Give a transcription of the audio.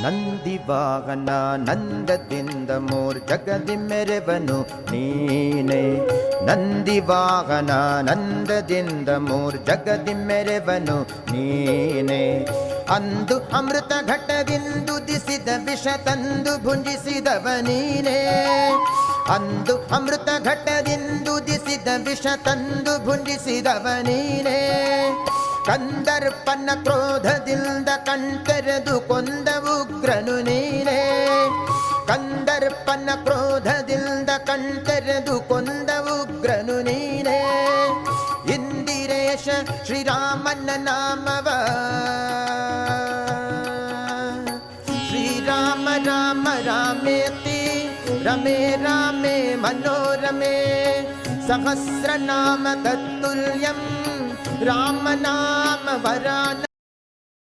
ನಂದಿವಾಹನ ನಂದದಿಂದ ಮೂರ್ ಜಗದಿ ಮೆರೆವನು ನೀನೆ. ನಂದಿವಾಹನ ನಂದದಿಂದ ಮೂರ್ ಜಗದಿ ಮೆರೆವನು ನೀನೆ. ಅಂದು ಅಮೃತ ಘಟವಿಂದುದಿಸಿದ ವಿಷ ತಂದು ಭುಂಜಿಸಿದವ ನೀನೆ. ಅಂದು ಅಮೃತ ಘಟದಿಂದುದಿಸಿದ ವಿಷ ತಂದು ಭುಂಜಿಸಿದವ ನೀನೆ. ಕಂದರ್ಪನ ಕ್ರೋಧದಿಂದ ಕಣ್ತೆರೆದು ಕೊಂದ ಉಗ್ರನು ನೀನೆ. ಕಂದರ್ಪನ ಕ್ರೋಧದಿಂದ ಕಣ್ತೆರೆದು ಕೊಂದ ಉಗ್ರನು ನೀನೆ. ಇಂದಿರೇಶ ಶ್ರೀರಾಮನ ನಾಮವ ಶ್ರೀರಾಮ ರಾಮ ರಾಮೇತಿ ರಮೇ ರಾಮೇ ಮನೋರಮೇ. ಸಹಸ್ರನಾಮ ತತ್ತುಲ್ಯಂ ರಾಮ ನಾಮ ವರಾನ